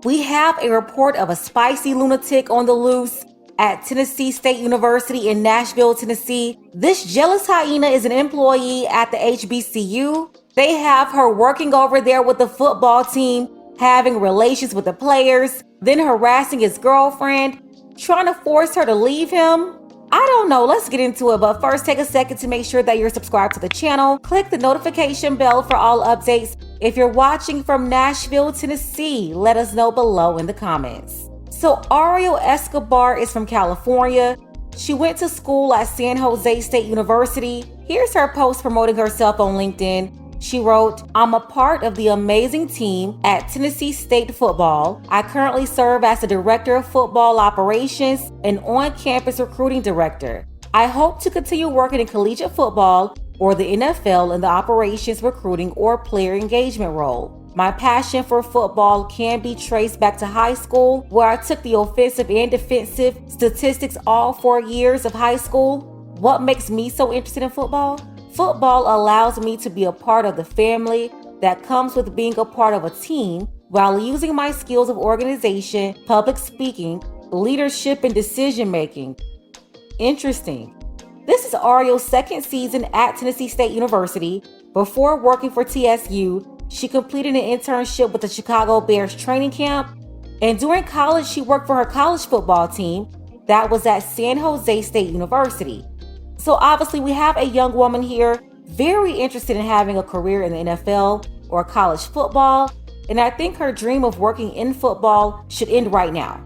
We have a report of a spicy lunatic on the loose at Tennessee State University in Nashville, Tennessee. This jealous hyena is an employee at the HBCU. They have her working over there with the football team, having relations with the players, then harassing his girlfriend, trying to force her to leave him. I don't know, let's get into it, but first take a second to make sure that you're subscribed to the channel. Click the notification bell for all updates. If you're watching from Nashville, Tennessee, let us know below in the comments. So Ariel Escobar is from California. She went to school at San Jose State University. Here's her post promoting herself on LinkedIn. She wrote, "I'm a part of the amazing team at Tennessee State Football. I currently serve as the Director of Football Operations and on-campus recruiting director. I hope to continue working in collegiate football or the NFL in the operations, recruiting, or player engagement role. My passion for football can be traced back to high school, where I took the offensive and defensive statistics all 4 years of high school. What makes me so interested in football? Football allows me to be a part of the family that comes with being a part of a team while using my skills of organization, public speaking, leadership, and decision making." Interesting. This is Ariel's second season at Tennessee State University. Before working for TSU, she completed an internship with the Chicago Bears training camp, and during college, she worked for her college football team that was at San Jose State University. So obviously we have a young woman here very interested in having a career in the NFL or college football, and I think her dream of working in football should end right now.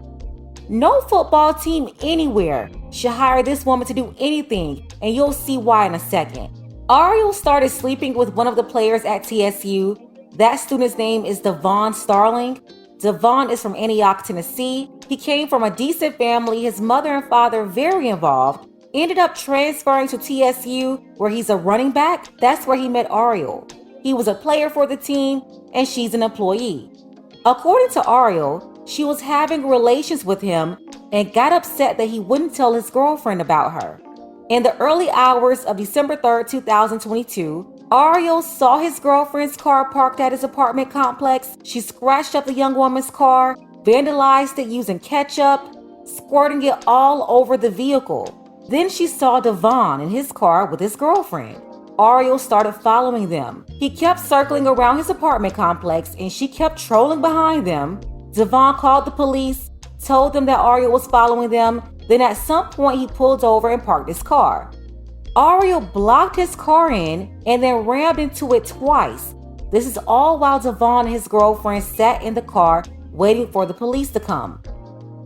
No football team anywhere should hire this woman to do anything, and you'll see why in a second. Ariel started sleeping with one of the players at TSU. That student's name is Devon Starling. Devon is from Antioch, Tennessee. He came from a decent family, his mother and father very involved. Ended up transferring to TSU, where he's a running back. That's where he met Ariel. He was a player for the team, and she's an employee. According to Ariel, she was having relations with him and got upset that he wouldn't tell his girlfriend about her. In the early hours of December 3rd, 2022, Ariel saw his girlfriend's car parked at his apartment complex. She scratched up the young woman's car, vandalized it using ketchup, squirting it all over the vehicle. Then she saw Devon in his car with his girlfriend. Ariel started following them. He kept circling around his apartment complex and she kept trolling behind them. Devon called the police, told them that Ariel was following them. Then at some point he pulled over and parked his car. Ariel blocked his car in and then rammed into it twice. This is all while Devon and his girlfriend sat in the car waiting for the police to come.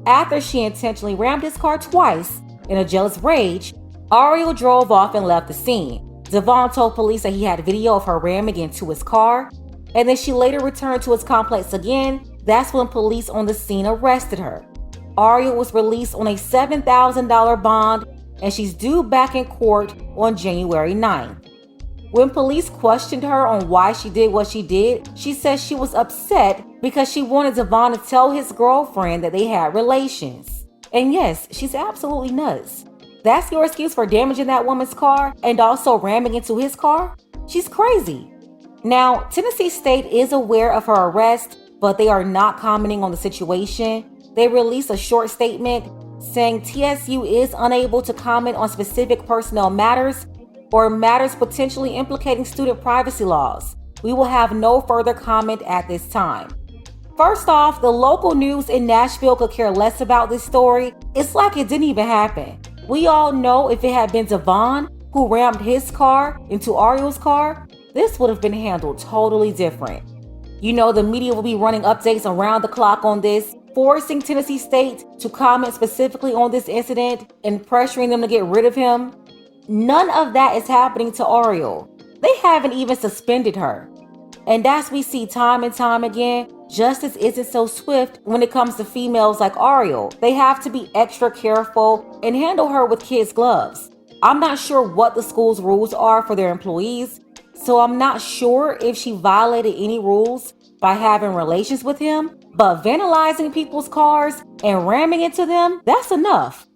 After she intentionally rammed his car twice, in a jealous rage, Ariel drove off and left the scene. Devon told police that he had video of her ramming into his car, and then she later returned to his complex again. That's when police on the scene arrested her. Ariel was released on a $7,000 bond, and she's due back in court on January 9th. When police questioned her on why she did what she did, she said she was upset because she wanted Devon to tell his girlfriend that they had relations. And yes, she's absolutely nuts. That's your excuse for damaging that woman's car and also ramming into his car? She's crazy. Now, Tennessee State is aware of her arrest, but they are not commenting on the situation. They released a short statement saying TSU is unable to comment on specific personnel matters or matters potentially implicating student privacy laws. We will have no further comment at this time. First off, the local news in Nashville could care less about this story. It's like it didn't even happen. We all know if it had been Devon who rammed his car into Ariel's car, this would have been handled totally different. You know, the media will be running updates around the clock on this, forcing Tennessee State to comment specifically on this incident and pressuring them to get rid of him. None of that is happening to Ariel. They haven't even suspended her. And as we see time and time again, justice isn't so swift when it comes to females like Ariel. They have to be extra careful and handle her with kids' gloves. I'm not sure what the school's rules are for their employees, so I'm not sure if she violated any rules by having relations with him, but vandalizing people's cars and ramming into them, that's enough.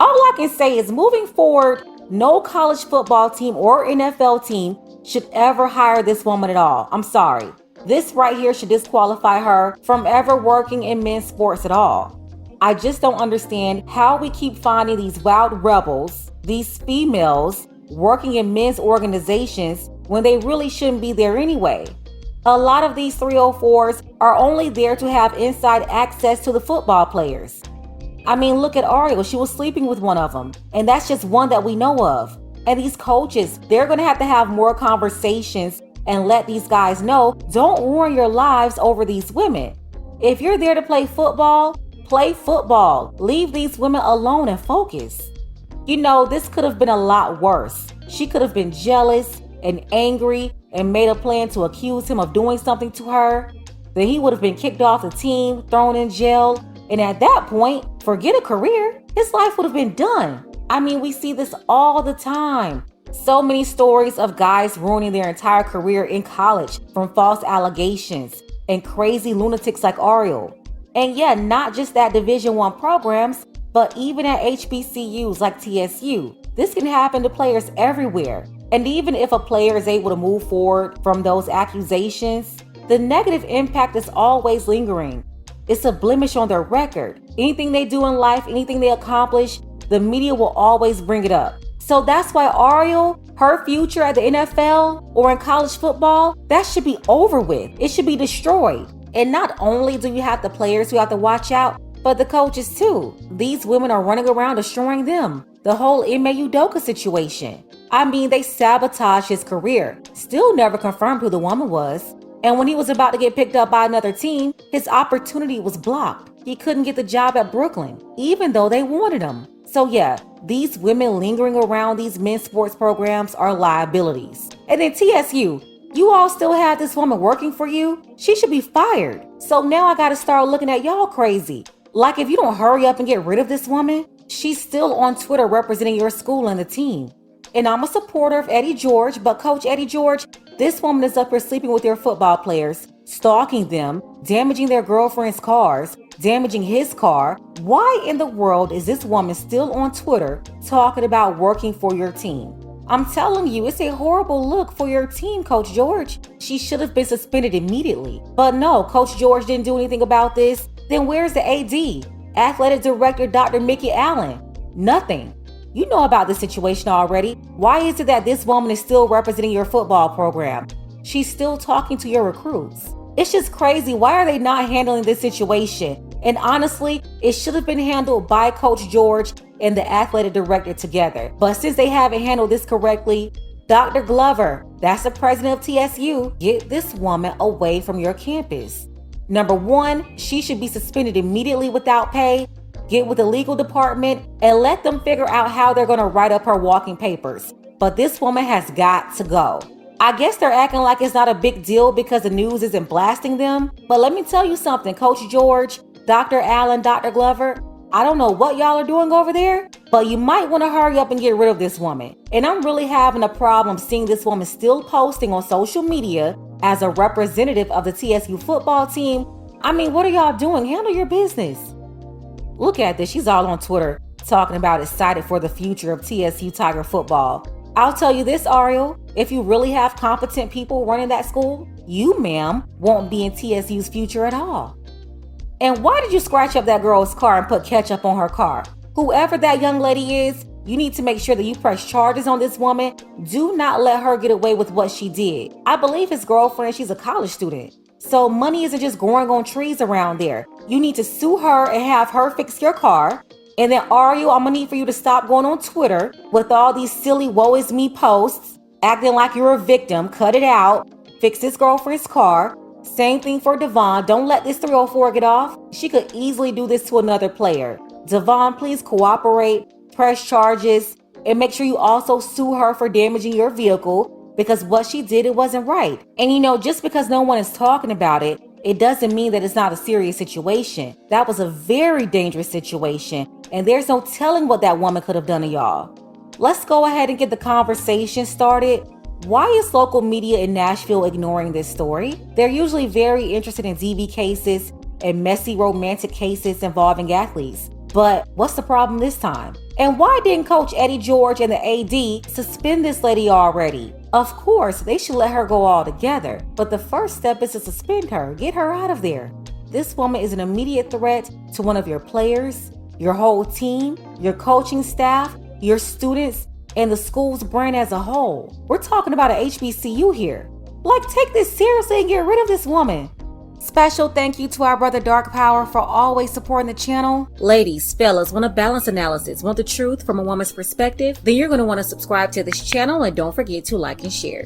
All I can say is moving forward, no college football team or NFL team should ever hire this woman at all. I'm sorry. This right here should disqualify her from ever working in men's sports at all. I just don't understand how we keep finding these wild rebels, these females, working in men's organizations when they really shouldn't be there anyway. A lot of these 304s are only there to have inside access to the football players. I mean, look at Ariel, she was sleeping with one of them, and that's just one that we know of. And these coaches, they're going to have more conversations and let these guys know, don't ruin your lives over these women. If you're there to play football, play football. Leave these women alone and focus. You know, this could have been a lot worse. She could have been jealous and angry and made a plan to accuse him of doing something to her. Then he would have been kicked off the team, thrown in jail, and at that point, forget a career, his life would have been done. I mean, we see this all the time. So many stories of guys ruining their entire career in college from false allegations and crazy lunatics like Ariel. And yeah, not just at Division I programs, but even at HBCUs like TSU. This can happen to players everywhere. And even if a player is able to move forward from those accusations, the negative impact is always lingering. It's a blemish on their record. Anything they do in life, anything they accomplish, the media will always bring it up. So that's why Ariel, her future at the NFL or in college football, that should be over with. It should be destroyed. And not only do you have the players who have to watch out, but the coaches too. These women are running around destroying them. The whole Ime Udoka situation. I mean, they sabotaged his career. Still never confirmed who the woman was. And when he was about to get picked up by another team, his opportunity was blocked. He couldn't get the job at Brooklyn, even though they wanted him. So yeah, these women lingering around these men's sports programs are liabilities. And then TSU, you all still have this woman working for you? She should be fired. So now I gotta start looking at y'all crazy. Like if you don't hurry up and get rid of this woman, she's still on Twitter representing your school and the team. And I'm a supporter of Eddie George, but Coach Eddie George, this woman is up here sleeping with your football players, stalking them, damaging their girlfriends' cars, damaging his car. Why in the world is this woman still on Twitter talking about working for your team? I'm telling you, it's a horrible look for your team, Coach George. She should have been suspended immediately. But no, Coach George didn't do anything about this. Then where's the AD? Athletic Director Dr. Mickey Allen? Nothing. You know about this situation already. Why is it that this woman is still representing your football program? She's still talking to your recruits. It's just crazy. Why are they not handling this situation? And honestly, it should have been handled by Coach George and the athletic director together. But since they haven't handled this correctly, Dr. Glover, that's the president of TSU, get this woman away from your campus. Number one, she should be suspended immediately without pay. Get with the legal department and let them figure out how they're going to write up her walking papers. But this woman has got to go. I guess they're acting like it's not a big deal because the news isn't blasting them. But let me tell you something, Coach George, Dr. Allen, Dr. Glover, I don't know what y'all are doing over there, but you might want to hurry up and get rid of this woman. And I'm really having a problem seeing this woman still posting on social media as a representative of the TSU football team. I mean, what are y'all doing? Handle your business. Look at this. She's all on Twitter talking about excited for the future of TSU Tiger football. I'll tell you this, Ariel, if you really have competent people running that school, you, ma'am, won't be in TSU's future at all. And why did you scratch up that girl's car and put ketchup on her car? Whoever that young lady is, you need to make sure that you press charges on this woman. Do not let her get away with what she did. I believe his girlfriend, she's a college student. So money isn't just growing on trees around there. You need to sue her and have her fix your car. And then Ariel, I'm gonna need for you to stop going on Twitter with all these silly woe is me posts, acting like you're a victim. Cut it out. Fix this girlfriend's car. Same thing for Devon. Don't let this 304 get off. She could easily do this to another player. Devon, please cooperate, press charges, and make sure you also sue her for damaging your vehicle because what she did, it wasn't right. And you know, just because no one is talking about it, it doesn't mean that it's not a serious situation. That was a very dangerous situation, and there's no telling what that woman could have done to y'all. Let's go ahead and get the conversation started. Why is local media in Nashville ignoring this story? They're usually very interested in DV cases and messy romantic cases involving athletes. But what's the problem this time? And why didn't Coach Eddie George and the AD suspend this lady already? Of course, they should let her go altogether, but the first step is to suspend her, get her out of there. This woman is an immediate threat to one of your players, your whole team, your coaching staff, your students, and the school's brand as a whole. We're talking about an HBCU here. Like, take this seriously and get rid of this woman. Special thank you to our brother Dark Power for always supporting the channel. Ladies, fellas, want a balanced analysis, want the truth from a woman's perspective? Then you're going to want to subscribe to this channel and don't forget to like and share.